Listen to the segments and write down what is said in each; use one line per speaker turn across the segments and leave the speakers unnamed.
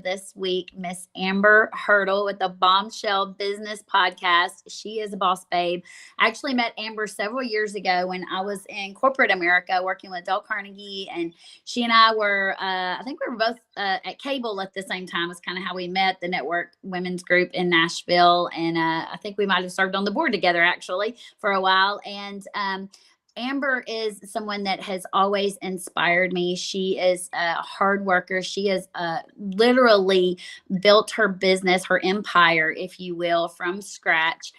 This week, Miss Amber Hurdle with the Bombshell Business Podcast. She is a boss babe. I actually met Amber several years ago when I was in corporate America working with Dale Carnegie, and she and I were, I think we were both at Cable at the same time. It's kind of how we met, the network women's group in Nashville, and I think we might have served on the board together actually for a while. And Amber is someone that has always inspired me. She is a hard worker. She has literally built her business, her empire, if you will, from scratch.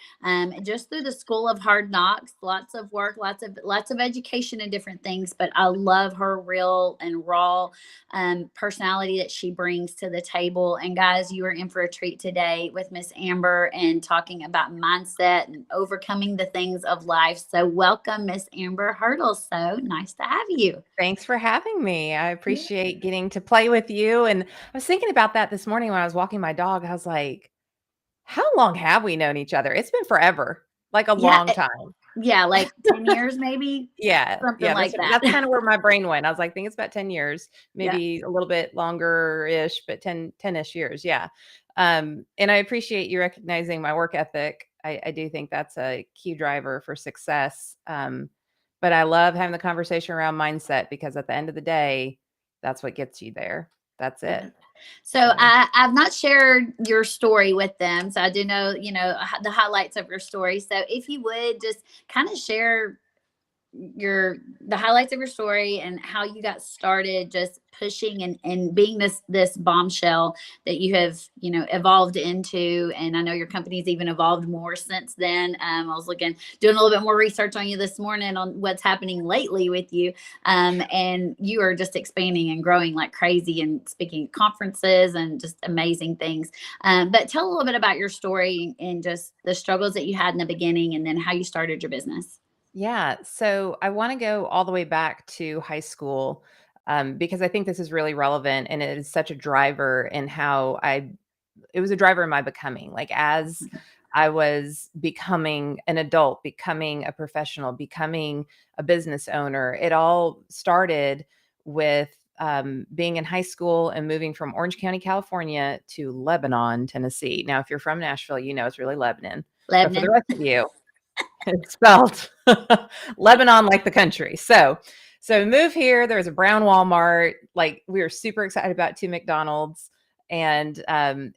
Just through the school of hard knocks, lots of work, lots of education and different things. But I love her real and raw personality that she brings to the table. And guys, you are in for a treat today with Miss Amber and talking about mindset and overcoming the things of life. So welcome, Miss Amber Hurdle. So nice to have you.
Thanks for having me. I appreciate getting to play with you. And I was thinking about that this morning when I was walking my dog. I was like, how long have we known each other? It's been forever, like a
Yeah,
long time.
yeah, like 10 years maybe,
Yeah.
something
Yeah.
like
That's
that.
kind of where my brain went. I was like, I think it's about 10 years,
Yeah.
maybe a little bit longer-ish, but 10-ish years. Yeah. And I appreciate you recognizing my work ethic. I do think that's a key driver for success. But I love having the conversation around mindset because at the end of the day, that's what gets you there. That's
Yeah.
it.
So
So
I've not shared your story with them. So I do know, the highlights of your story. So if you would just kind of share the highlights of your story and how you got started just pushing and being this bombshell that you have evolved into. And I know your company's even evolved more since then. I was doing a little bit more research on you this morning on what's happening lately with you, and you are just expanding and growing like crazy and speaking at conferences and just amazing things. But tell a little bit about your story and just the struggles that you had in the beginning and then how you started your business.
yeah. So I want to go all the way back to high school because I think this is really relevant and it is such a driver in how it was a driver in my becoming. Like as I was becoming an adult, becoming a professional, becoming a business owner, it all started with being in high school and moving from Orange County, California to Lebanon, Tennessee. Now, if you're from Nashville, you know it's really Lebanon. But for the
Lebanon.
rest of you, it's spelled Lebanon like the country. So move here. There was a brown Walmart. Like we were super excited about two McDonald's, and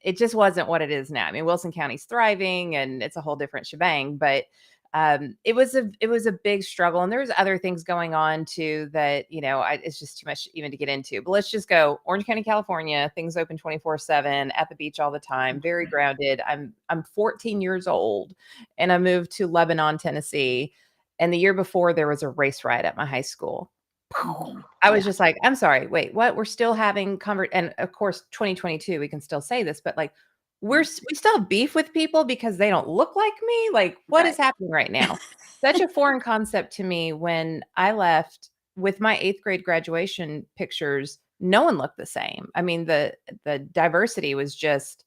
it just wasn't what it is now. I mean, Wilson County's thriving, and it's a whole different shebang. But it was a big struggle, and there's other things going on too that it's just too much even to get into. But let's just go Orange County, California. Things open 24/7 at the beach all the time. Very grounded. I'm 14 years old, and I moved to Lebanon, Tennessee. And the year before, there was a race riot at my high school.
Mhm.
I was
Yeah.
just like, I'm sorry, wait, what? We're still having and of course, 2022, we can still say this, but like, we still have beef with people because they don't look like me. Like, what is
Right.
happening right now? Such a foreign concept to me. When I left with my 8th grade graduation pictures, no one looked the same. I mean, the diversity was just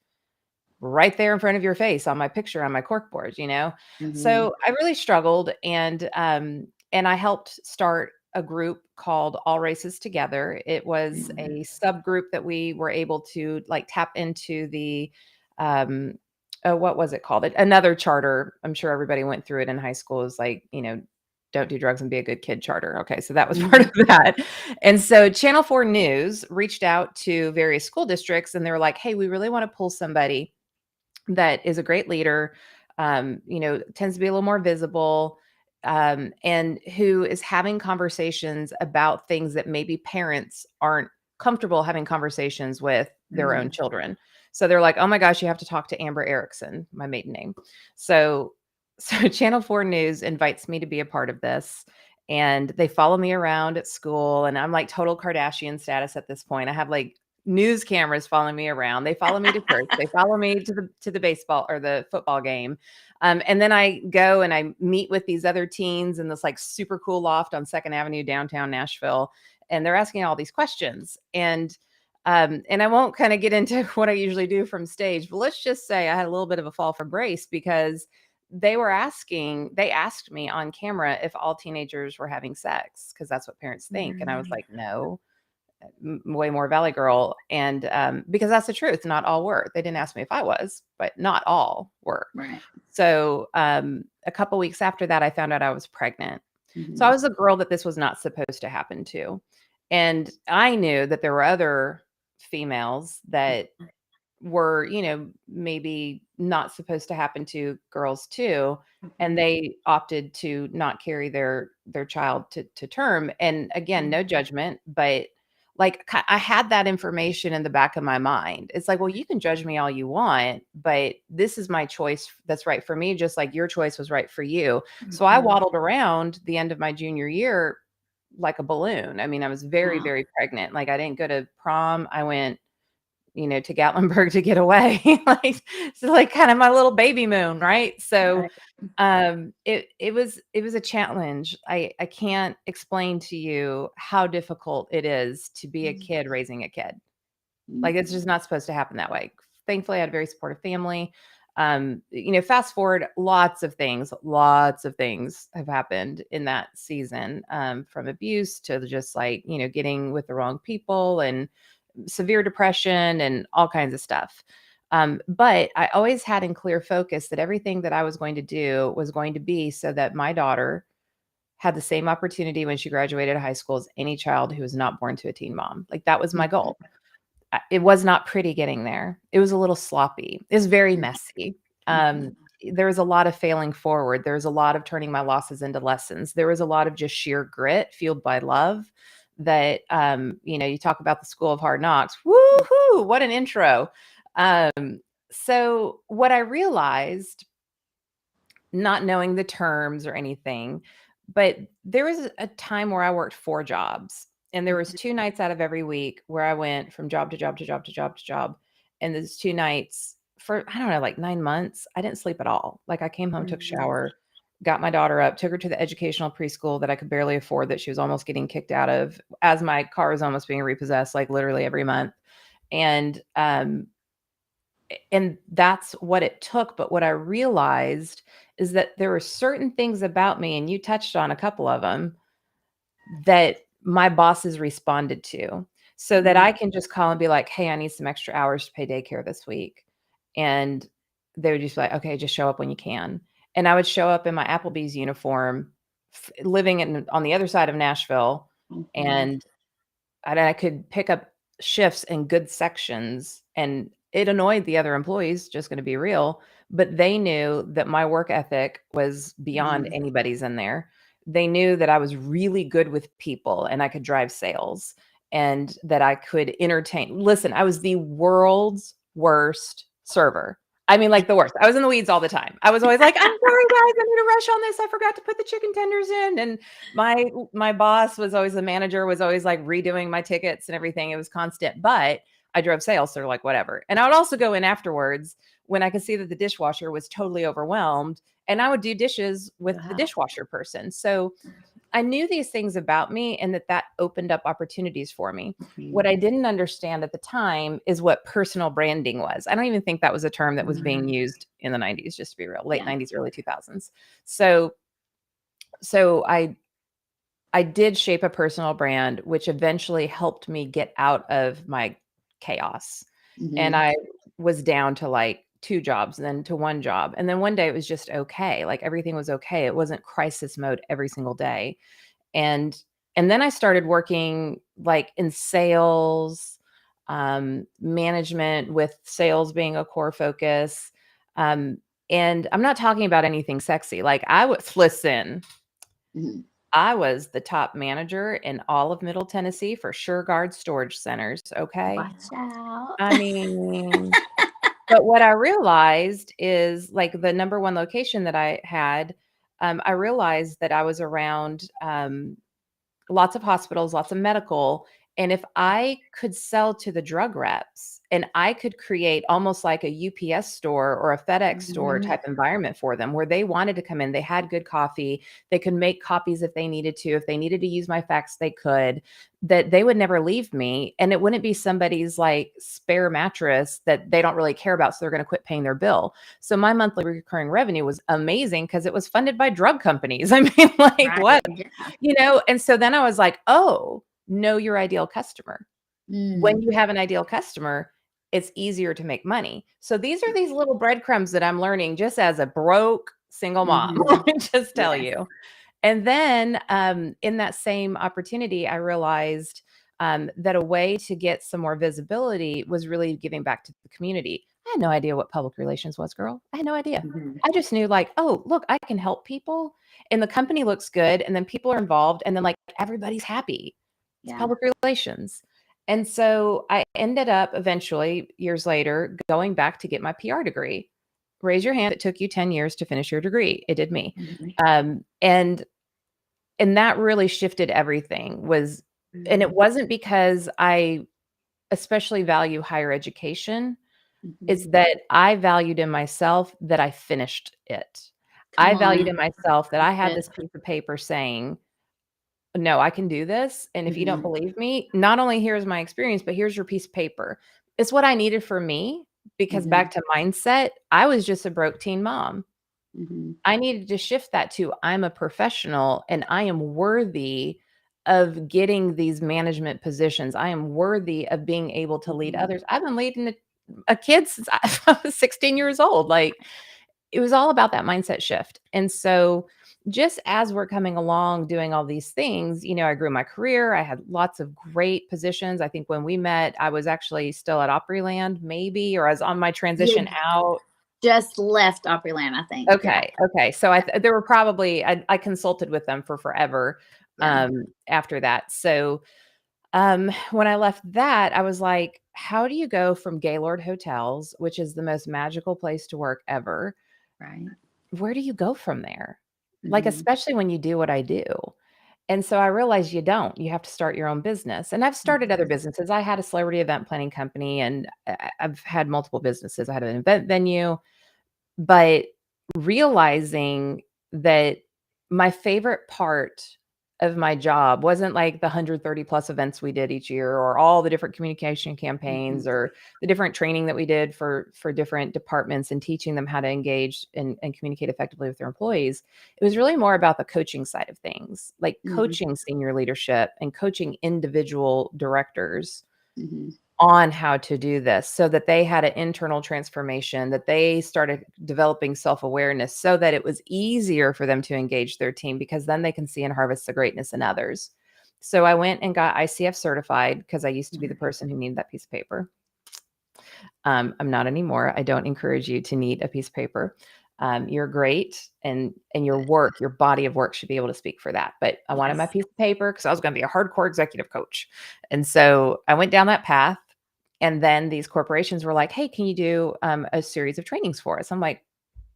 right there in front of your face on my picture on my corkboard.
Mhm.
So I really struggled, and I helped start a group called All Races Together. It was
Mhm.
a subgroup that we were able to like tap into the um what was it called? Another charter. I'm sure everybody went through it in high school. Is like, don't do drugs and be a good kid charter. Okay, so that was part
Mhm.
of that. And so Channel 4 News reached out to various school districts and they were like, hey, we really want to pull somebody that is a great leader, tends to be a little more visible, and who is having conversations about things that maybe parents aren't comfortable having conversations with their own
Mhm.
children. So they're like, oh my gosh, you have to talk to Amber Erickson, my maiden name. So Channel 4 News invites me to be a part of this. And they follow me around at school, and I'm like total Kardashian status at this point. I have like news cameras following me around. They follow me to church. They follow me to the baseball or the football game. And then I go and I meet with these other teens in this like super cool loft on Second Avenue, downtown Nashville. And they're asking all these questions. And I won't kind of get into what I usually do from stage, but let's just say I had a little bit of a fall from grace because they asked me on camera if all teenagers were having sex because that's what parents think. And I was
Mhm.
like, no. way more Valley girl. And because that's the truth, not all were. They didn't ask me if I was, but not all were.
Right.
So a couple weeks after that, I found out I was pregnant. So I was a girl that this was not supposed to happen to. And I knew that there were other females that were, maybe not supposed to happen to girls too. And they opted to not carry their child to term. And again, no judgment, but like I had that information in the back of my mind. It's like, well, you can judge me all you want, but this is my choice that's right for me, just like your choice was right for you. So I waddled around the end of my junior year like a balloon. I mean, I was very,
Wow.
very pregnant. Like I didn't go to prom. I went, to Gatlinburg to get away. Like, so like kind of my little baby moon. Right. So, it was a challenge. I can't explain to you how difficult it is to be a kid raising a kid. Like, it's just not supposed to happen that way. Thankfully, I had a very supportive family. Fast forward, lots of things have happened in that season, from abuse to just like, getting with the wrong people and severe depression and all kinds of stuff. But I always had in clear focus that everything that I was going to do was going to be so that my daughter had the same opportunity when she graduated high school as any child who was not born to a teen mom. Like that was my goal. It was not pretty getting there. It was a little sloppy. It was very messy. There was a lot of failing forward. There was a lot of turning my losses into lessons. There was a lot of just sheer grit fueled by love that, you talk about the school of hard knocks. Woohoo! What an intro. So what I realized, not knowing the terms or anything, but there was a time where I worked 4 jobs. And there was 2 nights out of every week where I went from job to job to job to job to job. And those 2 nights for, I don't know, like 9 months, I didn't sleep at all. Like I came home, took a shower, got my daughter up, took her to the educational preschool that I could barely afford, that she was almost getting kicked out of as my car was almost being repossessed, like literally every month. And that's what it took. But what I realized is that there were certain things about me, and you touched on a couple of them, that my bosses responded to, so that I can just call and be like, hey, I need some extra hours to pay daycare this week. And they would just be like, okay, just show up when you can. And I would show up in my Applebee's uniform, living on the other side of Nashville. And I could pick up shifts in good sections, and it annoyed the other employees, just going to be real, but they knew that my work ethic was beyond anybody's in there. They knew that I was really good with people and I could drive sales and that I could entertain. Listen, I was the world's worst server. I mean, like the worst. I was in the weeds all the time. I was always like, I'm sorry, guys, I need to rush on this. I forgot to put the chicken tenders in. And my boss was always, the manager was always like redoing my tickets and everything. It was constant, but I drove sales. So they're like, whatever. And I would also go in afterwards when I could see that the dishwasher was totally overwhelmed, and I would do dishes with the dishwasher person. So I knew these things about me, and that opened up opportunities for me. What I didn't understand at the time is what personal branding was. I don't even think that was a term that was being used in the 90s, just to be real, late 90s, early 2000s. So I did shape a personal brand, which eventually helped me get out of my chaos. And I was down to like 2 jobs, and then to 1 job. And then one day it was just okay. Like everything was okay. It wasn't crisis mode every single day. And then I started working like in sales, management, with sales being a core focus. And I'm not talking about anything sexy. Like I was the top manager in all of Middle Tennessee for SureGuard storage centers. Okay.
Watch out.
I mean, but what I realized is like the number 1 location that I had, I realized that I was around lots of hospitals, lots of medical. And if I could sell to the drug reps, and I could create almost like a UPS store or a FedEx store type environment for them, where they wanted to come in, they had good coffee, they could make copies if they needed to. If they needed to use my fax, they could. That they would never leave me. And it wouldn't be somebody's like spare mattress that they don't really care about, so they're going to quit paying their bill. So my monthly recurring revenue was amazing because it was funded by drug companies. I mean, like what? And so then I was like, oh, know your ideal customer. When
Mm.
you have an ideal customer, it's easier to make money. So these are these little breadcrumbs that I'm learning just as a broke single mom.
Mhm.
Let me just tell
Yes.
you. And then in that same opportunity, I realized that a way to get some more visibility was really giving back to the community. I had no idea what public relations was, girl. I had no idea.
Mhm.
I just knew, like, oh, look, I can help people and the company looks good. And then people are involved and then, like, everybody's happy. It's
Yeah.
public relations. And so I ended up eventually, years later, going back to get my PR degree. Raise your hand. It took you 10 years to finish your degree. It did me.
Mhm.
Um, and and that really shifted everything and it
Mhm.
wasn't because I especially value higher education. It's
Mhm.
that I valued in myself that I finished it.
Come
I valued
on.
in myself that I had
Good.
this piece of paper saying, no, I can do this. And if you don't
Mhm.
believe me, not only here's my experience, but here's your piece of paper. It's what I needed for me because
Mhm.
back to mindset, I was just a broke teen mom.
Mhm.
I needed to shift that to I'm a professional and I am worthy of getting these management positions. I am worthy of being able to lead
Mhm.
others. I've been leading a kid since I was 16 years old. Like, it was all about that mindset shift. And so just as we're coming along doing all these things, I grew my career. I had lots of great positions. I think when we met, I was actually still at Opryland, maybe, or I was on my
You
transition
had
out.
just left Opryland, I think. Yeah.
Okay, okay. So there were probably I consulted with them for forever,
Yeah.
after that. So, when I left that, I was like, "How do you go from Gaylord Hotels, which is the most magical place to work ever,
Right.
where do you go from there?" Like,
Mhm.
especially when you do what I do. And so I realized you don't. You have to start your own business. And I've started other
Mhm.
businesses. I had a celebrity event planning company, and I've had multiple businesses. I had an event venue. But realizing that my favorite part of my job wasn't like the 130 plus events we did each year or all the different communication campaigns
Mhm.
or the different training that we did for different departments and teaching them how to engage and communicate effectively with their employees. It was really more about the coaching side of things, like
Mhm.
coaching senior leadership and coaching individual directors
Mhm.
on how to do this so that they had an internal transformation, that they started developing self-awareness so that it was easier for them to engage their team because then they can see and harvest the greatness in others. So I went and got ICF certified because I used to be the
Mhm.
person who needed that piece of paper. I'm not anymore. I don't encourage you to need a piece of paper. You're great, and your work, your body of work should be able to speak for that. But I wanted my
Yes.
piece of paper because I was going to be a hardcore executive coach, and so I went down that path. And then these corporations were like, "Hey, can you do a series of trainings for us?" I'm like,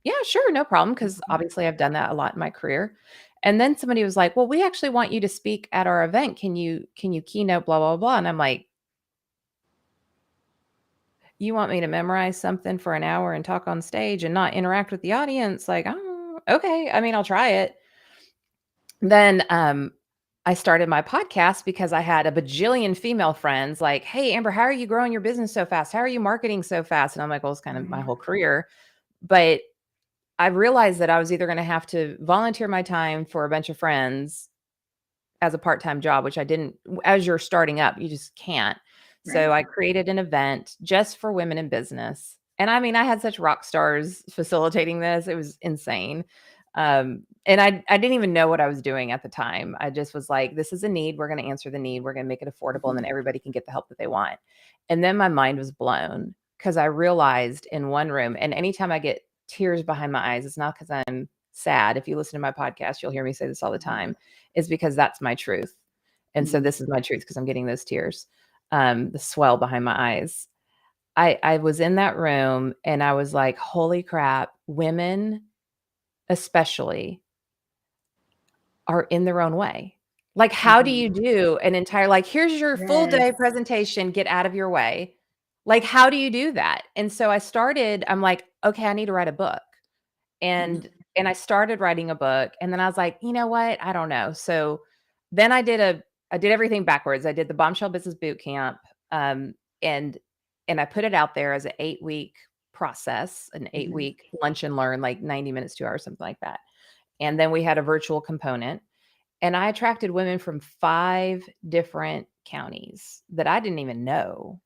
"Yeah, sure, no problem," because
Mhm.
obviously I've done that a lot in my career. And then somebody was like, "Well, we actually want you to speak at our event. Can you keynote blah blah blah?" And I'm like, you want me to memorize something for an hour and talk on stage and not interact with the audience? Like, oh, okay. I mean, I'll try it. Then I started my podcast because I had a bajillion female friends like, hey, Amber, how are you growing your business so fast? How are you marketing so fast? And I'm like, well, it's kind of my
Right.
whole career. But I realized that I was either going to have to volunteer my time for a bunch of friends as a part-time job, which I didn't. As you're starting up, you just can't. So
Right.
I created an event just for women in business. And I mean, I had such rock stars facilitating this. It was insane. And I didn't even know what I was doing at the time. I just was like, this is a need. We're going to answer the need. We're going to make it affordable. And then
Mhm.
everybody can get the help that they want. And then my mind was blown because I realized in one room, and anytime I get tears behind my eyes, it's not because I'm sad. If you listen to my podcast, you'll hear me say this all the
Mhm.
time, is because that's my truth. And so
Mhm.
this is my truth because I'm getting those tears, the swell behind my eyes. I was in that room and I was like, holy crap, women especially are in their own way. Like, how do you
Mhm.
do an entire, like, here's your full day
Yes.
presentation, get out of your way. Like, how do you do that? And so I'm like, okay, I need to write a book. And
Mhm.
and I started writing a book, and then I was like, "You know what? I don't know." So then I did everything backwards. I did the Bombshell Business Boot Camp, um, and and I put it out there as an 8-week process, an
Mhm.
8-week lunch and learn, like 90 minutes, 2 hours, something like that. And then we had a virtual component, and I attracted women from 5 different counties that I didn't even know.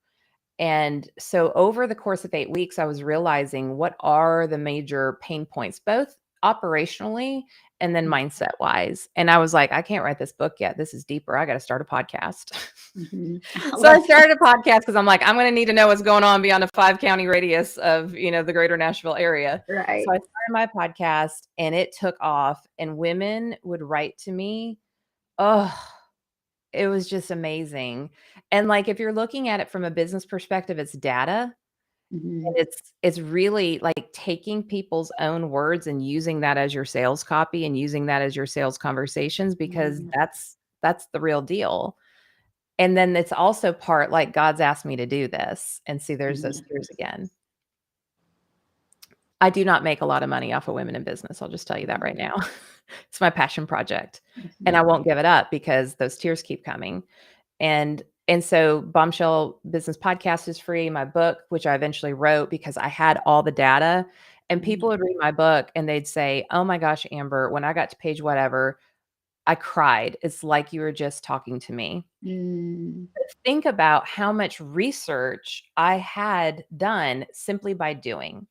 And so over the course of 8 weeks, I was realizing what are the major pain points, both operationally and then mindset wise. And I was like, I can't write this book yet. This is deeper. I got to start a podcast. So I started a podcast because I'm like, I'm going to need to know what's going on beyond a 5-county radius of, the greater Nashville area.
Right.
So I started my podcast and it took off, and women would write to me. Oh, it was just amazing. And like, if you're looking at it from a business perspective, it's data. And it's really like taking people's own words and using that as your sales copy and using that as your sales conversations, because that's the real deal. And then it's also part like, God's asked me to do this. And see, there's those tears again. I do not make a lot of money off of women in business. I'll just tell you that right now. It's my passion project, and I won't give it up because those tears keep coming. And so Bombshell Business Podcast is free. My book, which I eventually wrote because I had all the data, and people would read my book and they'd say, oh my gosh, Amber, when I got to page whatever, I cried. It's like you were just talking to me. Think about how much research I had done simply by doing.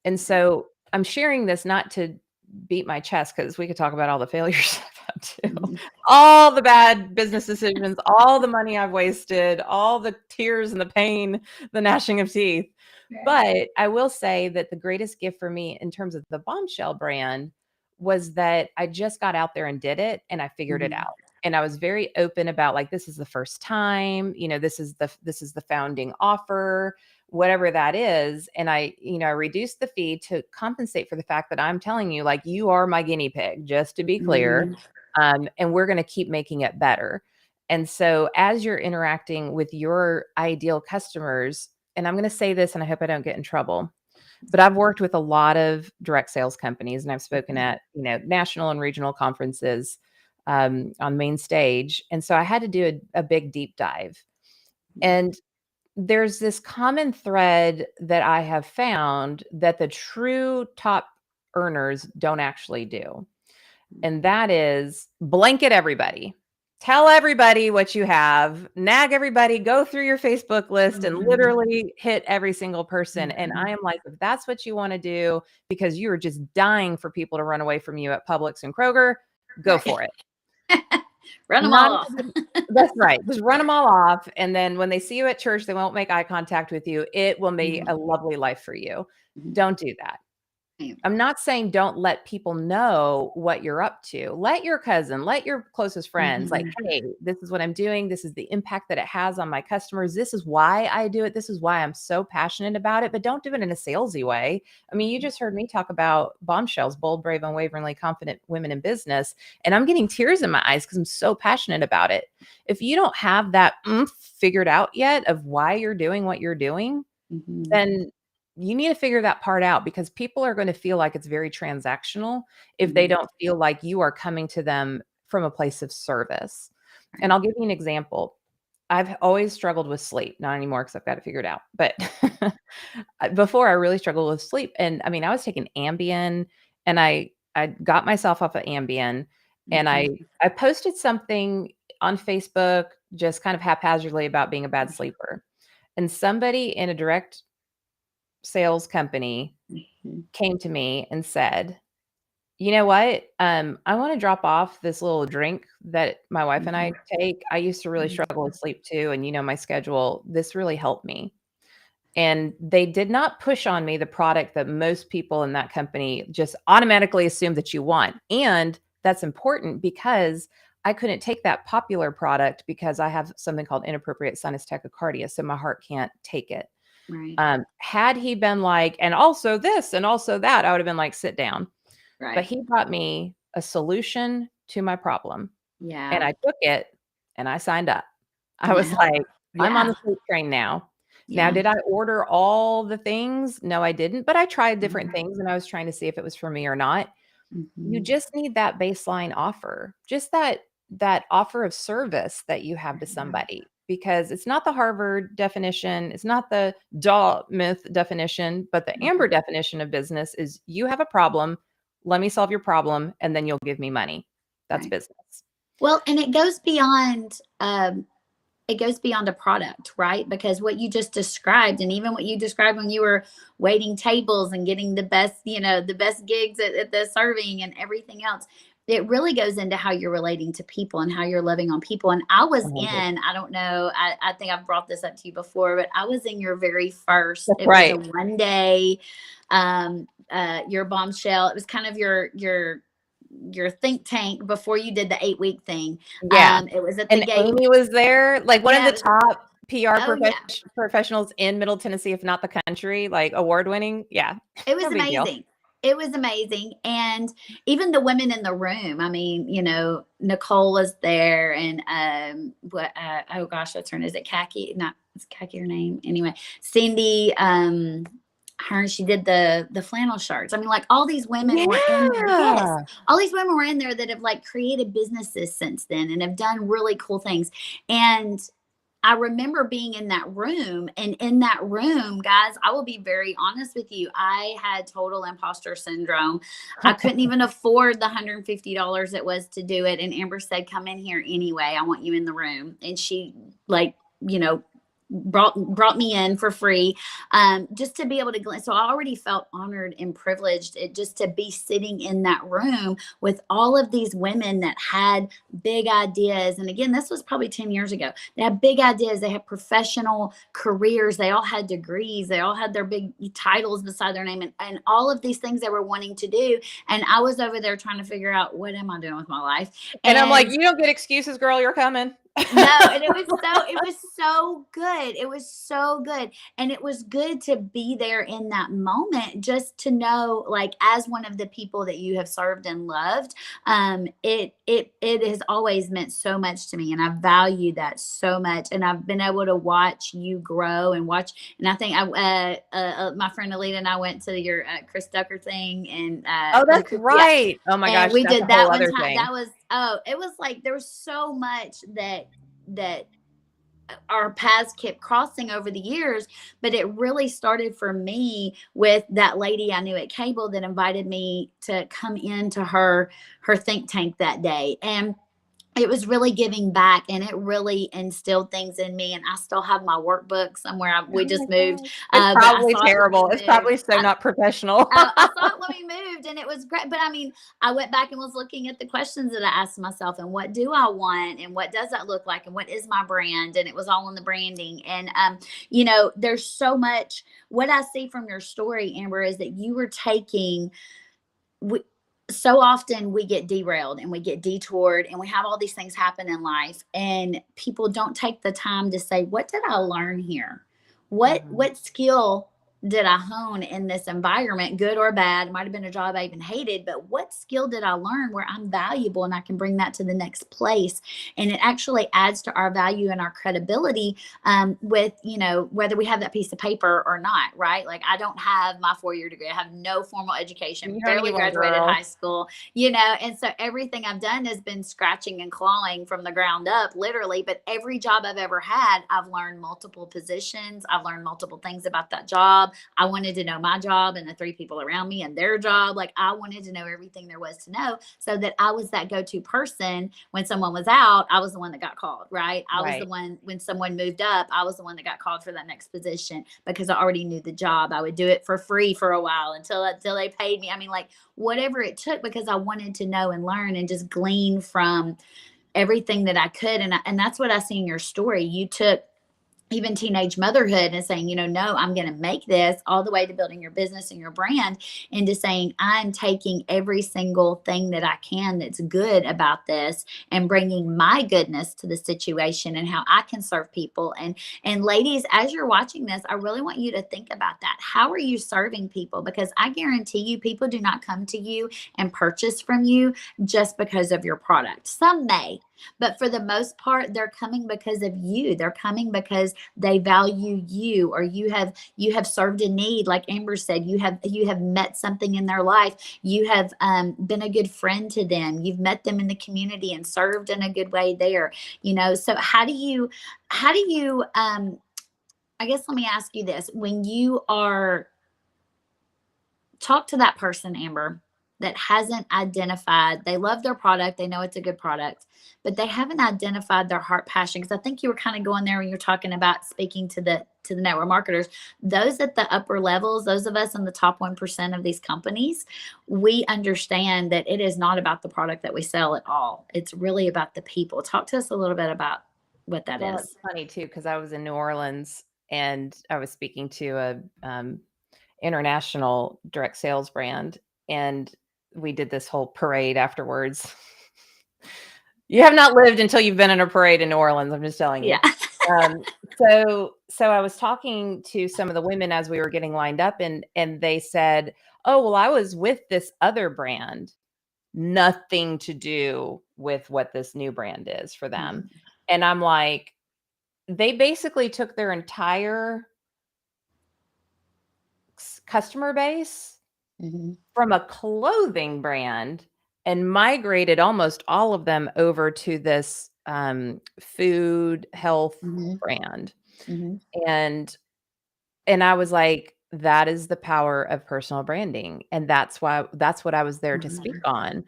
And so I'm sharing this not to beat my chest, because we could talk about all the failures I've had too. All the bad business decisions, all the money I've wasted, all the tears and the pain, the gnashing of teeth. But I will say that the greatest gift for me in terms of the Bombshell brand was that I just got out there and did it, and I figured it out. And I was very open about, like, this is the first time, this is the founding offer, whatever that is. And I reduced the fee to compensate for the fact that I'm telling you, like, you are my guinea pig, just to be clear. And we're going to keep making it better. And so as you're interacting with your ideal customers, and I'm going to say this, and I hope I don't get in trouble, but I've worked with a lot of direct sales companies, and I've spoken at, national and regional conferences on main stage. And so I had to do a big deep dive. And there's this common thread that I have found that the true top earners don't actually do. And that is blanket everybody. Tell everybody what you have, nag everybody, go through your Facebook list and literally hit every single person. And I am like, if that's what you want to do, because you are just dying for people to run away from you at Publix and Kroger, go for it.
Run them all off.
That's right. Just run them all off. And then when they see you at church, they won't make eye contact with you. It will be a lovely life for you. Don't do that. I'm not saying don't let people know what you're up to. Let your cousin, let your closest friends, like, hey, this is what I'm doing. This is the impact that it has on my customers. This is why I do it. This is why I'm so passionate about it. But don't do it in a salesy way. I mean, you just heard me talk about Bombshells, bold, brave, unwaveringly confident women in business. And I'm getting tears in my eyes because I'm so passionate about it. If you don't have that figured out yet of why you're doing what you're doing, then you need to figure that part out, because people are going to feel like it's very transactional if they don't feel like you are coming to them from a place of service. And I'll give you an example. I've always struggled with sleep, not anymore because I've got it figured out. But before, I really struggled with sleep. And I mean, I was taking Ambien, and I got myself off of Ambien, and I posted something on Facebook just kind of haphazardly about being a bad sleeper. And somebody in a direct sales company came to me and said, you know what? I want to drop off this little drink that my wife and I take. I used to really struggle with sleep too. And my schedule, this really helped me. And they did not push on me the product that most people in that company just automatically assume that you want. And that's important because I couldn't take that popular product because I have something called inappropriate sinus tachycardia. So my heart can't take it.
Right.
Had he been like, and also this and also that, I would have been like, sit down. Right. But he brought me a solution to my problem.
Yeah.
And I took it and I signed up. I was like, I'm on the sleep train now. Now, did I order all the things? No, I didn't. But I tried different things, and I was trying to see if it was for me or not. You just need that baseline offer, just that offer of service that you have to somebody. Because it's not the Harvard definition, it's not the Myth definition, but the Amber definition of business is you have a problem, let me solve your problem, and then you'll give me money. That's business.
Well, and it goes beyond it goes beyond a product, right? Because what you just described, and even what you described when you were waiting tables and getting the best, the best gigs at the serving and everything else, it really goes into how you're relating to people and how you're loving on people. And I was in, I don't know, I think I've brought this up to you before, but I was in your very first,
That's
it was a
right.
one day, your Bombshell. It was kind of your think tank before you did the 8-week thing.
Yeah.
It was at the
And
gate.
Amy was there, like one of
Yeah,
the
it was.
top PR
Oh yeah,
professionals in Middle Tennessee, if not the country, like award winning. Yeah.
it was
No big deal.
amazing. It was amazing. And even the women in the room, I mean, Nicole was there, and what oh gosh, what's her name? Is it Khaki? Not, is Khaki her name? Anyway, Cindy, she did the flannel shirts. I mean, like, all these women were in there. Yes.
Yeah.
All these women were in there that have like created businesses since then and have done really cool things. And I remember being in that room, and in that room, guys, I will be very honest with you. I had total imposter syndrome. I couldn't even afford the $150 it was to do it. And Amber said, "Come in here anyway. I want you in the room." And she, like, brought me in for free, just to be able to glance. So I already felt honored and privileged, just to be sitting in that room with all of these women that had big ideas. And again, this was probably 10 years ago. They had big ideas. They had professional careers. They all had degrees. They all had their big titles beside their name, and all of these things they were wanting to do. And I was over there trying to figure out, what am I doing with my life?
And I'm like, you don't get excuses, girl. You're coming.
No, and it was so good. It was so good. And it was good to be there in that moment, just to know, like, as one of the people that you have served and loved, it has always meant so much to me. And I value that so much. And I've been able to watch you grow and watch. And I think my friend Alita and I went to your Chris Ducker thing, and
Oh, that's right. Oh my
and
gosh,
we
that's
did
a
that
whole
one
other
time.
thing.
That was, it was like there was so much that our paths kept crossing over the years. But it really started for me with that lady I knew at cable that invited me to come into her think tank that day. And it was really giving back, and it really instilled things in me. And I still have my workbook somewhere. We
Oh my
just moved,
gosh. It's
but I
probably
saw it when we
terrible. It's
moved.
probably so not professional.
I saw it when we moved, and it was great. But I mean, I went back and was looking at the questions that I asked myself, and what do I want, and what does that look like, and what is my brand? And it was all in the branding. And there's so much. What I see from your story, Amber, is that you were taking. So often we get derailed and we get detoured, and we have all these things happen in life, and people don't take the time to say, what did I learn here? What skill did I hone in this environment, good or bad? It might have been a job I even hated, but what skill did I learn where I'm valuable and I can bring that to the next place? And it actually adds to our value and our credibility, with, whether we have that piece of paper or not, right? Like, I don't have my 4-year degree. I have no formal education,
You don't
barely
even,
graduated
girl.
high school, and so everything I've done has been scratching and clawing from the ground up, literally. But every job I've ever had, I've learned multiple positions. I've learned multiple things about that job. I wanted to know my job and the 3 people around me and their job. Like, I wanted to know everything there was to know, so that I was that go-to person. When someone was out, I was the one that got called, right? I was the one, when someone moved up, I was the one that got called for that next position, because I already knew the job. I would do it for free for a while until they paid me. I mean, like, whatever it took, because I wanted to know and learn and just glean from everything that I could. And that's what I see in your story. You took even teenage motherhood and saying, no, I'm going to make this, all the way to building your business and your brand, into saying, I'm taking every single thing that I can that's good about this, and bringing my goodness to the situation and how I can serve people. And ladies, as you're watching this, I really want you to think about that. How are you serving people? Because I guarantee you, people do not come to you and purchase from you just because of your product. Some may, but for the most part, they're coming because of you. They're coming because they value you, or you have served a need. Like Amber said, you have met something in their life. You have been a good friend to them. You've met them in the community and served in a good way there. So how do you I guess, let me ask you this. When you are talk to that person, Amber, that hasn't identified, they love their product, they know it's a good product, but they haven't identified their heart passion. Because I think you were kind of going there when you're talking about speaking to the network marketers. Those at the upper levels, those of us in the top 1% of these companies, we understand that it is not about the product that we sell at all. It's really about the people. Talk to us a little bit about what that
Well,
is.
it's funny too, because I was in New Orleans and I was speaking to a international direct sales brand, and we did this whole parade afterwards. You have not lived until you've been in a parade in New Orleans. I'm just telling you.
Yeah.
Um, so I was talking to some of the women as we were getting lined up, and they said, "Oh, well, I was with this other brand, nothing to do with what this new brand is for them."
Mhm.
And I'm like, they basically took their entire customer base
Mhm.
from a clothing brand and migrated almost all of them over to this food health
Mhm.
brand.
Mhm.
And I was like, that is the power of personal branding. And that's what I was there to speak
Mhm.
on,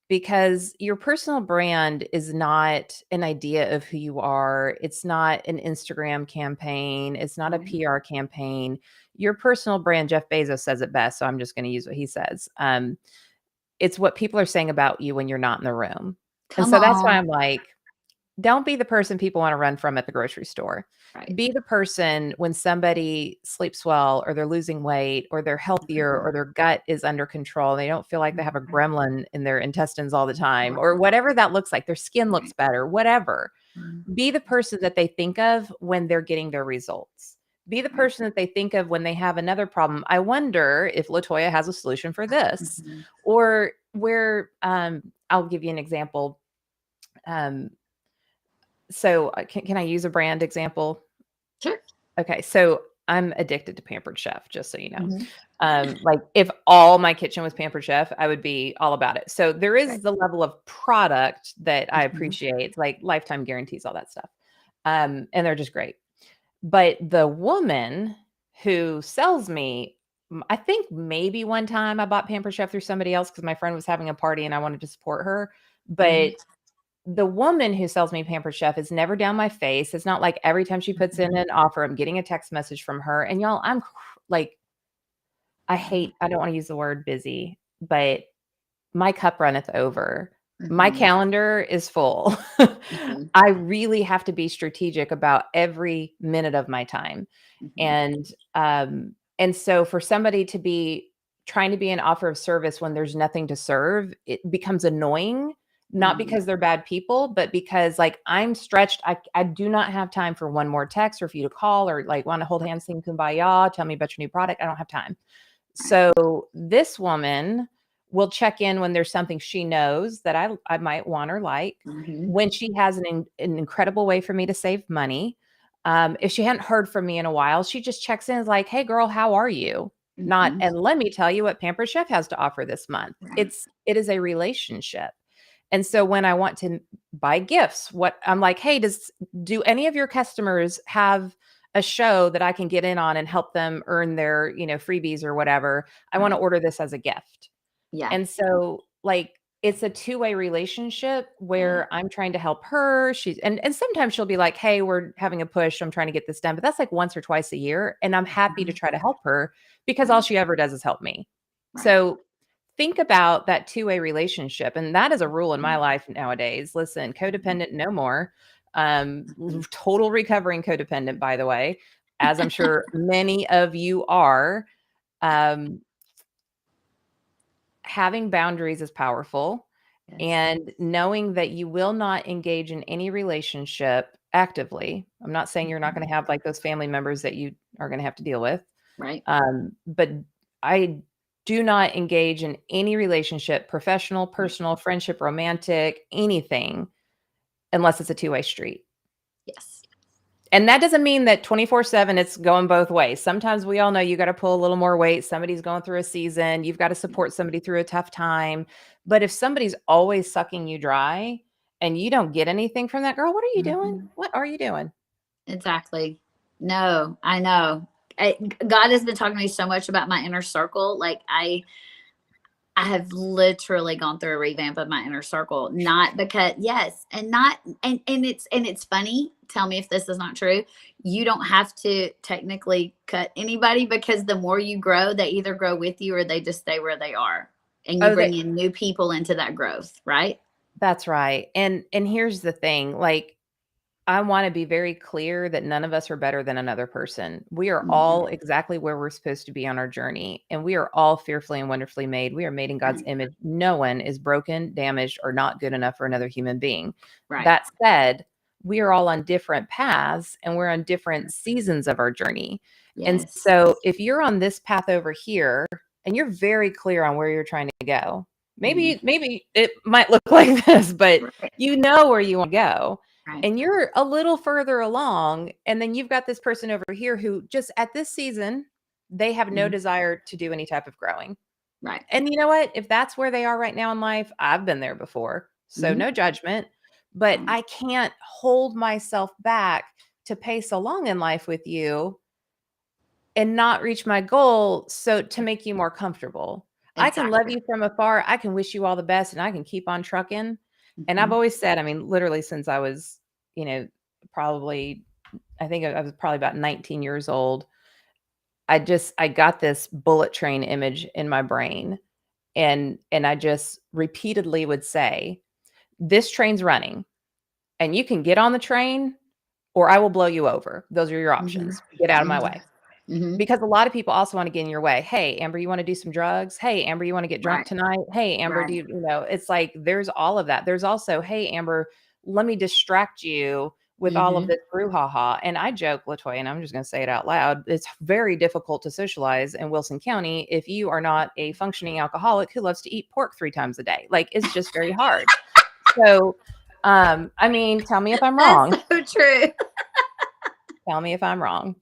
because your personal brand is not an idea of who you are. It's not an Instagram campaign. It's not a
Right.
PR campaign. Your personal brand, Jeff Bezos says it best. So I'm just going to use what he says. It's what people are saying about you when you're not in the room. And
Come
so that's why
on.
I'm like, don't be the person people want to run from at the grocery store.
Right.
Be the person when somebody sleeps well, or they're losing weight, or they're healthier, or their gut is under control. They don't feel like they have a gremlin in their intestines all the time, or whatever that looks like. Their skin looks
Right.
better, whatever.
Mhm.
Be the person that they think of when they're getting their results. Be the
Right.
person that they think of when they have another problem. I wonder if LaToya has a solution for this,
Mhm.
or where, I'll give you an example. Um, can I use a brand example?
Sure.
Okay, so I'm addicted to Pampered Chef, just so you know.
Mhm.
Like, if all my kitchen was Pampered Chef, I would be all about it. So there
Right.
is the level of product that I
Mhm.
appreciate, like lifetime guarantees, all that stuff. And they're just great. But the woman who sells me, I think maybe one time I bought Pampered Chef through somebody else because my friend was having a party and I wanted to support her.
Mhm.
But the woman who sells me Pampered Chef is never down my face. It's not like every time she puts in
Mhm.
an offer, I'm getting a text message from her. And y'all, like, I don't want to use the word busy, but my cup runneth over. My
Mhm.
calendar is full.
Mhm.
I really have to be strategic about every minute of my time.
Mhm.
And so for somebody to be trying to be an offer of service when there's nothing to serve, it becomes annoying, not
Mhm.
because they're bad people, but because, like, I'm stretched. I do not have time for one more text, or for you to call, or like want to hold hands, sing kumbaya, tell me about your new product. I don't have time.
Right.
So this woman will check in when there's something she knows that I might want or like,
Mhm.
when she has an incredible way for me to save money. If she hadn't heard from me in a while, she just checks in, is like, "Hey girl, how are you?" Not,
Mhm.
"And let me tell you what Pampered Chef has to offer this month."
Right.
It is a relationship. And so when I want to buy gifts, what I'm like, "Hey, do any of your customers have a show that I can get in on and help them earn their, freebies or whatever? I want to
Right.
order this as a gift."
Yeah.
And so, like, it's a two-way relationship
Right.
where I'm trying to help her. And sometimes she'll be like, "Hey, we're having a push. I'm trying to get this done." But that's like once or twice a year, and I'm happy to
Mhm.
try to help her because all
Right.
she ever does is help me.
Right.
So think about that two-way relationship, and that is a rule in my
Mhm.
life nowadays. Listen,
Mhm.
codependent no more.
Mhm.
Total recovering codependent, by the way, as I'm sure many of you are. Um, Having boundaries is powerful,
Yes.
and knowing that you will not engage in any relationship actively. I'm not saying you're not
Mhm.
going to have like those family members that you are going to have to deal with.
Right.
But I do not engage in any relationship, professional,
Right.
personal, friendship, romantic, anything, unless it's a two-way street.
Yes.
And that doesn't mean that 24/7 it's going both ways. Sometimes we all know you got to pull a little more weight. Somebody's going through a season. You've got to support somebody through a tough time. But if somebody's always sucking you dry and you don't get anything from that, girl, what are you doing?
Mhm.
What are you doing?
Exactly. No, I know. God has been talking to me so much about my inner circle. Like, I have literally gone through a revamp of my inner circle, not because yes, and not and it's funny. Tell me if this is not true. You don't have to technically cut anybody because the more you grow, they either grow with you or they just stay where they are. And you
Oh,
bring in new people into that growth, right?
that's right. And here's the thing, like, I want to be very clear that none of us are better than another person. We are all
Mhm.
exactly where we're supposed to be on our journey, and we are all fearfully and wonderfully made. We are made in God's
Right.
image. No one is broken, damaged, or not good enough for another human being.
Right.
That said, we are all on different paths and we're on different seasons of our journey. And
Yes.
so if you're on this path over here and you're very clear on where you're trying to go,
Mhm.
maybe it might look like this, but
Right.
you know where you want to go
Right.
and you're a little further along, and then you've got this person over here who just at this season, they have no
Mhm.
desire to do any type of growing.
Right.
And you know what? If that's where they are right now in life, I've been there before. So
Mhm.
no judgment, but
Right.
I can't hold myself back to pace along in life with you and not reach my goal, so to make you more comfortable. I can love
Exactly.
you from afar. I can wish you all the best and I can keep on trucking. And I've
Mhm.
always said, I mean, literally since I was, you know, probably, I think I was probably about 19 years old. I got this bullet train image in my brain, and I just repeatedly would say, this train's running and you can get on the train or I will blow you over. Those are your
Mhm.
options. Get out of my
Mhm.
way.
Mhm.
Because a lot of people also want to get in your way. Hey, Amber, you want to do some drugs? Hey, Amber, you want to get drunk
Right.
tonight? Hey, Amber,
Right.
it's like there's all of that. There's also, hey, Amber, let me distract you with all of
Mhm.
this brouhaha. And I joke, Latoya, and I'm just going to say it out loud. It's very difficult to socialize in Wilson County if you are not a functioning alcoholic who loves to eat pork 3 times a day. Like it's just very hard. So, I mean, tell me if I'm
That's
wrong.
so true.
Tell me if I'm wrong.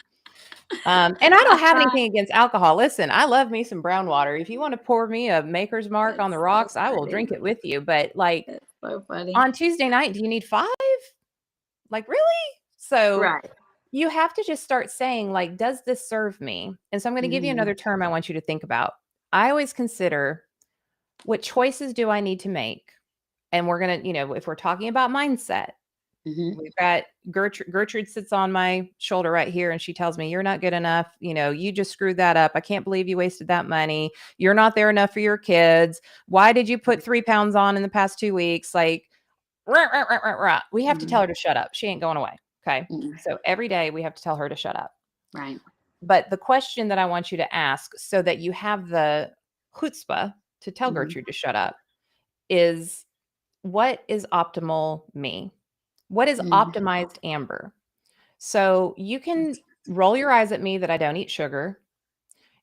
And I don't have anything against alcohol. Listen, I love me some brown water. If you want to pour me a Maker's Mark on the
That's so
rocks, I will
funny.
drink it with you. But like
That's so funny.
on Tuesday night, do you need 5? Like really? So
Right.
you have to just start saying like, does this serve me? And so I'm going to give you
Mhm.
another term I want you to think about. I always consider, what choices do I need to make? And we're going to, if we're talking about mindset,
Mhm.
we've got Gertrude sits on my shoulder right here and she tells me, you're not good enough. You just screwed that up. I can't believe you wasted that money. You're not there enough for your kids. Why did you put 3 pounds on in the past 2 weeks? Like, rah, rah, rah, rah, rah. We have to tell
Mhm.
her to shut up. She ain't going away. Okay.
Mhm.
So every day we have to tell her to shut up.
Right.
But the question that I want you to ask so that you have the chutzpah to tell
Mhm.
Gertrude to shut up is, what is optimal me? What is
Mhm.
optimized Amber? So you can roll your eyes at me that I don't eat sugar.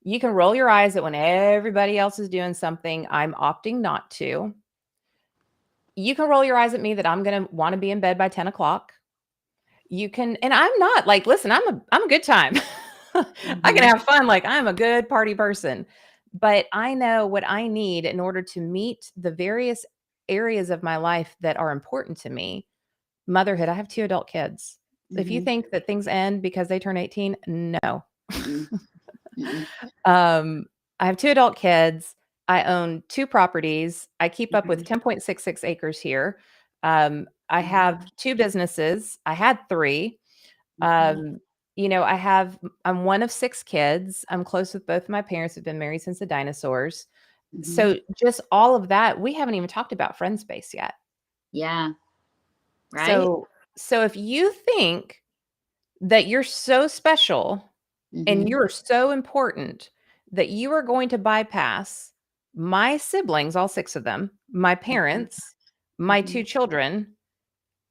You can roll your eyes at when everybody else is doing something, I'm opting not to. You can roll your eyes at me that I'm going to want to be in bed by 10 o'clock. You can, and I'm not like, listen, I'm a good time. I can
Mhm.
have fun. Like I'm a good party person, but I know what I need in order to meet the various areas of my life that are important to me. Motherhood. I have 2 adult kids. If you
Mhm.
think that things end because they turn 18, no.
Mhm. Mhm.
I have 2 adult kids. I own 2 properties. I keep up with
Mhm.
10.66 acres here. I
Mhm.
have 2 businesses. I had 3.
Mhm.
I'm one of 6 kids. I'm close with both of my parents who've been married since the dinosaurs.
Mhm.
So just all of that, we haven't even talked about friend space yet.
Yeah. Right.
So if you think that you're so special and
Mhm.
you're so important that you are going to bypass my siblings, all 6 of them, my
Mhm.
parents, my 2
Mhm.
children,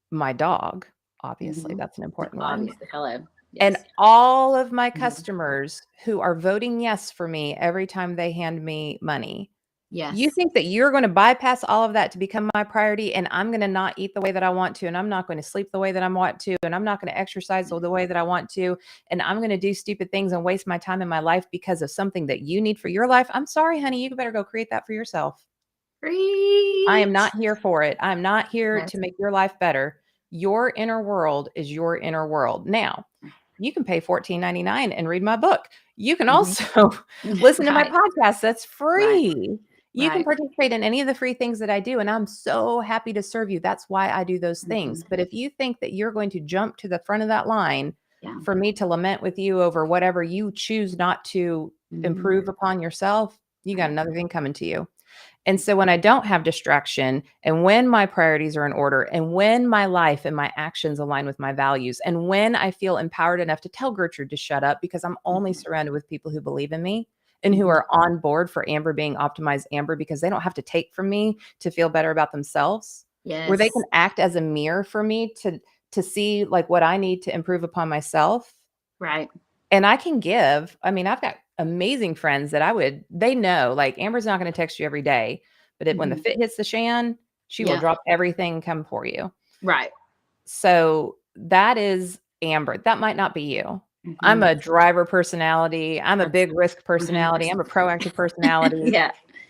my dog, obviously,
Mhm.
that's an important one,
Obviously. Hello.
and
Yes.
all of my
Mhm.
customers who are voting yes for me every time they hand me money. You
Yes.
think that you're going to bypass all of that to become my priority, and I'm going to not eat the way that I want to, and I'm not going to sleep the way that I want to, and I'm not going to exercise the way that I want to, and I'm going to do stupid things and waste my time in my life because of something that you need for your life? I'm sorry, honey, you better go create that for yourself. I am
Preach.
not here for it. I'm not here
Yes.
to make your life better. Your inner world is your inner world. Now, you can pay $14.99 and read my book. You can
Mhm.
also listen to my
Right.
podcast. That's
Right.
free. You can participate in any of the free things that I do, and I'm so happy to serve you. That's why I do those things. But if you think that you're going to jump to the front of that line for me to lament with you over whatever you choose not to improve upon yourself, you got another thing coming to you. And so when I don't have distraction, and when my priorities are in order, and when my life and my actions align with my values, and when I feel empowered enough to tell Gertrude to shut up because I'm only surrounded with people who believe in me and who are on board for Amber being optimized Amber, because they don't have to take from me to feel better about themselves, where they can act as a mirror for me to see like what I need to improve upon myself.
Right.
And I can give, I mean, I've got amazing friends that they know, like Amber's not going to text you every day, but when the fit hits the shan, she will drop everything and come for you.
Right.
So that is Amber. That might not be you. I'm a driver personality. I'm a big risk personality. 100%. I'm a proactive personality.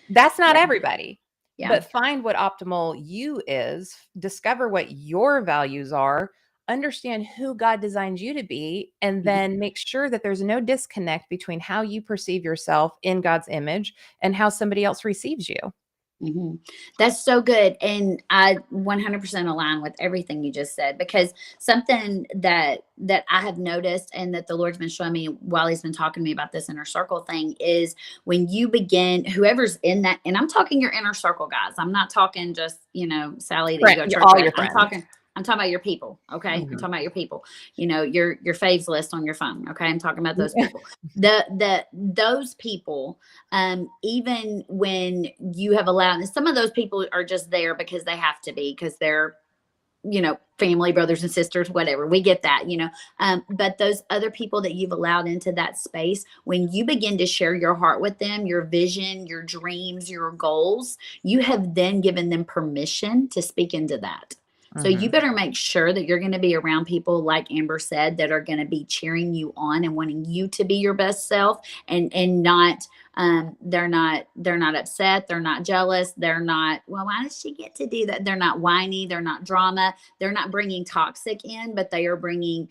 That's not everybody. But find what optimal you is, discover what your values are, understand who God designed you to be, and then make sure that there's no disconnect between how you perceive yourself in God's image and how somebody else receives you.
That's so good. And I 100% align with everything you just said, because something that I have noticed and that the Lord's been showing me while he's been talking to me about this inner circle thing is when you begin, whoever's in that, and I'm talking your inner circle, guys. I'm not talking just, Sally that you go to church with. I'm talking about your people. Okay. I'm talking about your people, your faves list on your phone. Okay. I'm talking about those people, those people, even when you have allowed, and some of those people are just there because they have to be, because they're, family, brothers and sisters, whatever. We get that, but those other people that you've allowed into that space, when you begin to share your heart with them, your vision, your dreams, your goals, you have then given them permission to speak into that. So you better make sure that you're going to be around people, like Amber said, that are going to be cheering you on and wanting you to be your best self, and not, they're not upset. They're not jealous. They're not, well, why does she get to do that? They're not whiny. They're not drama. They're not bringing toxic in, but they are bringing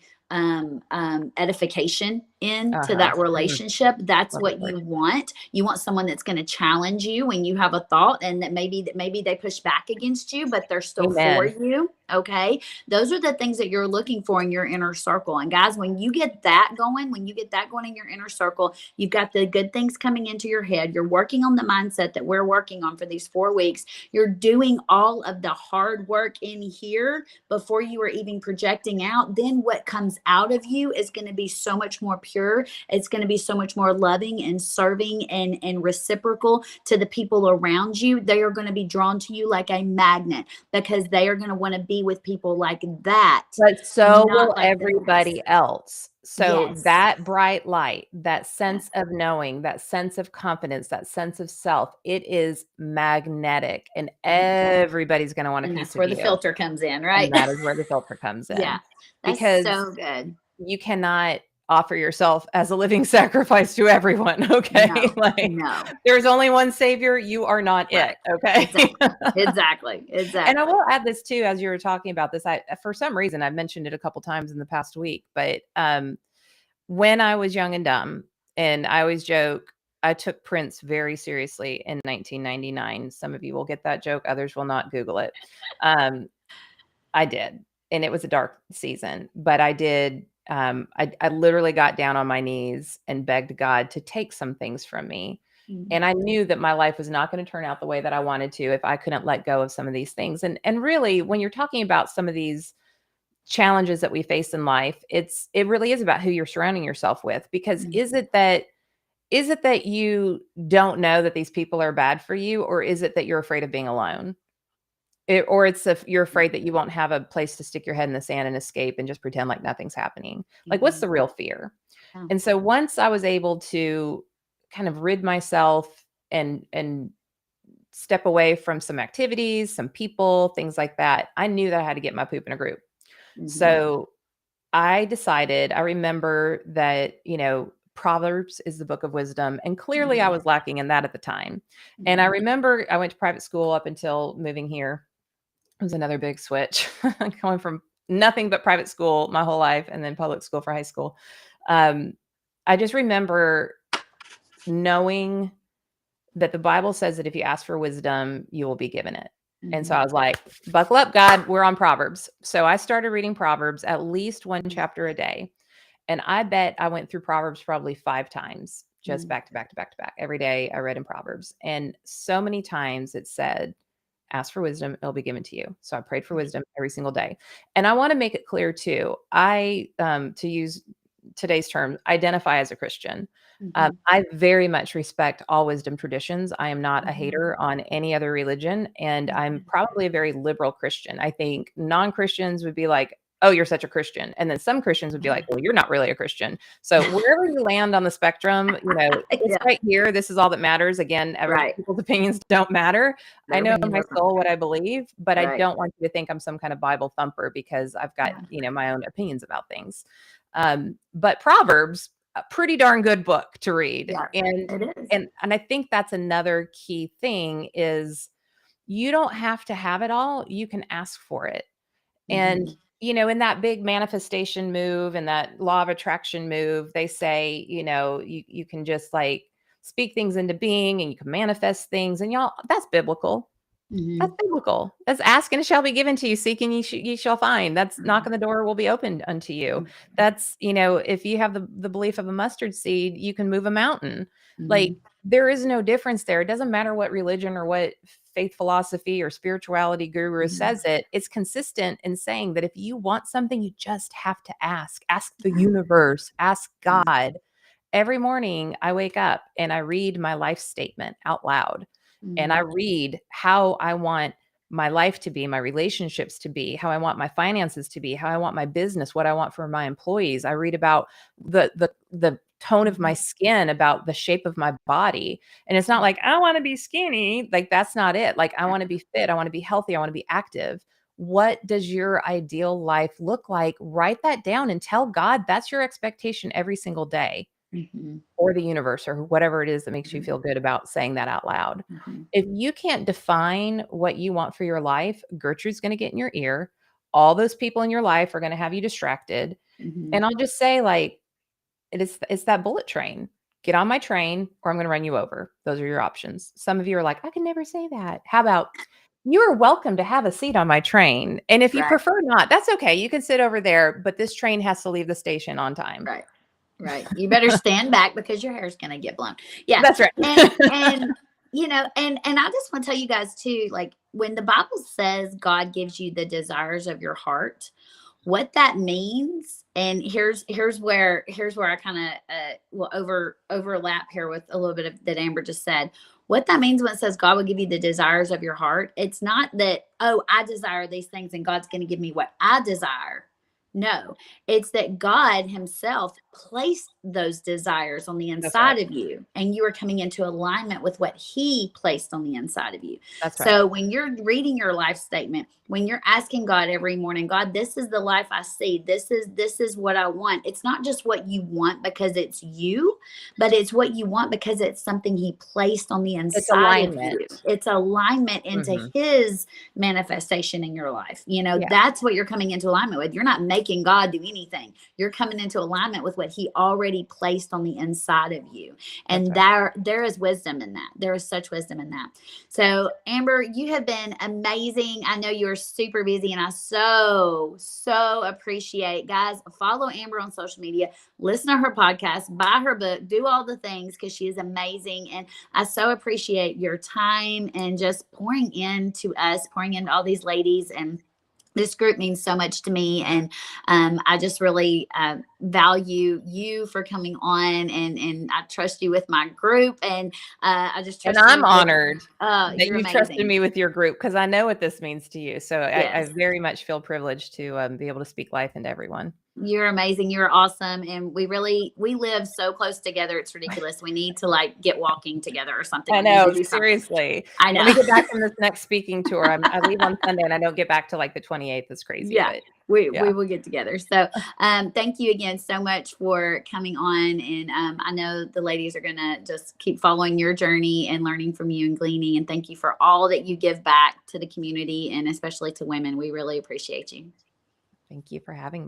edification into that relationship. That's what you want. You want someone that's going to challenge you when you have a thought, and that maybe they push back against you, but they're still for you. Okay. Those are the things that you're looking for in your inner circle. And guys, when you get that going in your inner circle, you've got the good things coming into your head. You're working on the mindset that we're working on for these 4 weeks. You're doing all of the hard work in here before you are even projecting out. Then what comes out of you is going to be so much more pure. It's going to be so much more loving and serving and reciprocal to the people around you. They are going to be drawn to you like a magnet, because they are going to want to be with people like that.
But so will everybody else. So that bright light, that sense of knowing, that sense of confidence, that sense of self, it is magnetic, and everybody's going to want a piece of you.
That's where the filter comes in, right?
And that is where the filter comes in.
Yeah, that's because so good.
You cannot offer yourself as a living sacrifice to everyone. Okay.
No.
There's only one savior. You are not it. Okay.
Exactly.
And I will add this too, as you were talking about this, for some reason, I've mentioned it a couple times in the past week, but when I was young and dumb, and I always joke, I took Prince very seriously in 1999. Some of you will get that joke. Others will not. Google it. I did. And it was a dark season, but I did. I literally got down on my knees and begged God to take some things from me. And I knew that my life was not going to turn out the way that I wanted to if I couldn't let go of some of these things. And really, when you're talking about some of these challenges that we face in life, it really is about who you're surrounding yourself with. Because is it that you don't know that these people are bad for you, or is it that you're afraid of being alone? You're afraid that you won't have a place to stick your head in the sand and escape and just pretend like nothing's happening. Like, what's the real fear? And so once I was able to kind of rid myself and step away from some activities, some people, things like that, I knew that I had to get my poop in a group. So I remember that, Proverbs is the book of wisdom. And clearly I was lacking in that at the time. And I remember I went to private school up until moving here. It was another big switch, going from nothing but private school my whole life and then public school for high school. I just remember knowing that the Bible says that if you ask for wisdom, you will be given it. And so
Mhm.
I was like, buckle up, God, we're on Proverbs. So I started reading Proverbs at least one chapter a day. And I bet I went through Proverbs probably 5 times, just back to back to back to back. Every day I read in Proverbs. And so many times it said, ask for wisdom, it'll be given to you. So I prayed for wisdom every single day. And I want to make it clear too, I, to use today's term, identify as a Christian.
Mhm.
I very much respect all wisdom traditions. I am not a
Mhm.
hater on any other religion, and I'm probably a very liberal Christian. I think non-Christians would be like, oh, you're such a Christian. And then some Christians would be like, well, you're not really a Christian. So wherever you land on the spectrum, it's
Yeah.
right here. This is all that matters. Again, other
Right.
people's opinions don't matter. I
Their
know in
opinions
my
are
soul
wrong.
what I believe, but I
Right.
don't want you to think I'm some kind of Bible thumper because I've got, my own opinions about things. But Proverbs, a pretty darn good book to read.
Yeah,
And
it is.
and and I think that's another key thing is you don't have to have it all. You can ask for it. And,
Mhm.
in that big manifestation move and that law of attraction move, they say, you can just like speak things into being and you can manifest things. And y'all, that's biblical. That's
Mhm.
biblical. That's ask and it shall be given to you. Seek and ye shall find. That's knock
Mhm.
on the door will be opened unto you.
Mhm.
That's, if you have the belief of a mustard seed, you can move a mountain. Like
Mhm.
there is no difference there. It doesn't matter what religion or what faith philosophy or spirituality guru
Mhm.
says it. It's consistent in saying that if you want something, you just have to ask. Ask the universe, ask
Mhm.
God. Every morning I wake up and I read my life statement out loud and I
Mhm.
read how I want my life to be, my relationships to be, how I want my finances to be, how I want my business, what I want for my employees. I read about the tone of my
Mhm.
skin, about the shape of my body. And it's not like I want to be skinny, like that's not it. Like I want to be fit, I want to be healthy, I want to be active. What does your ideal life look like? Write that down and tell God that's your expectation every single day,
Mhm.
or the universe or whatever it is that makes you
Mhm.
feel good about saying that out loud.
Mhm.
If you can't define what you want for your life, Gertrude's going to get in your ear. All those people in your life are going to have you distracted.
Mhm.
And I'll just say like it's that bullet train. Get on my train or I'm going to run you over. Those are your options. Some of you are like, I can never say that. How about you are welcome to have a seat on my train. And if you
Right.
prefer not, that's okay. You can sit over there, but this train has to leave the station on time.
Right. Right. You better stand back because your hair's gonna get blown. Yeah.
That's right.
And and I just want to tell you guys too, like when the Bible says God gives you the desires of your heart, what that means, and here's where I kind of will overlap here with a little bit of that Amber just said. What that means when it says God will give you the desires of your heart, it's not that, oh, I desire these things and God's going to give me what I desire. No, it's that God Himself placed those desires on the
That's right.
inside of you, and you are coming into alignment with what He placed on the inside of you.
That's right.
So, when you're reading your life statement, when you're asking God every morning, God, this is the life I see. This is what I want. It's not just what you want because it's you, but it's what you want because it's something He placed on the
It's
inside of
alignment.
you. It's alignment into
Mhm.
His manifestation in your life.
Yeah,
That's what you're coming into alignment with. You're not making God do anything. You're coming into alignment with what He already placed on the inside of you.
that's
And
right.
there is wisdom in that. There is such wisdom in that. So, Amber, you have been amazing. I know you're super busy, and I so appreciate, guys. Follow Amber on social media, listen to her podcast, buy her book, do all the things because she is amazing. And I so appreciate your time and just pouring into us, pouring into all these ladies. And this group means so much to me, and I just really value you for coming on, and I trust you with my group, and I just
And
trust
I'm
you with.
honored that
You're
you've trusted
amazing.
me with your group because I know what this means to you. So I
Yes.
very much feel privileged to be able to speak life into everyone.
You're amazing. You're awesome. And we live so close together. It's ridiculous. We need to like get walking together or something.
I
We need to
know,
do something.
seriously.
I
When we
know.
get back from this next speaking tour, I leave on Sunday and I don't get back to like the 28th. It's crazy,
Yeah.
but
We
yeah.
will get together. So thank you again so much for coming on. And I know the ladies are going to just keep following your journey and learning from you and gleaning. And thank you for all that you give back to the community and especially to women. We really appreciate you.
Thank you for having me.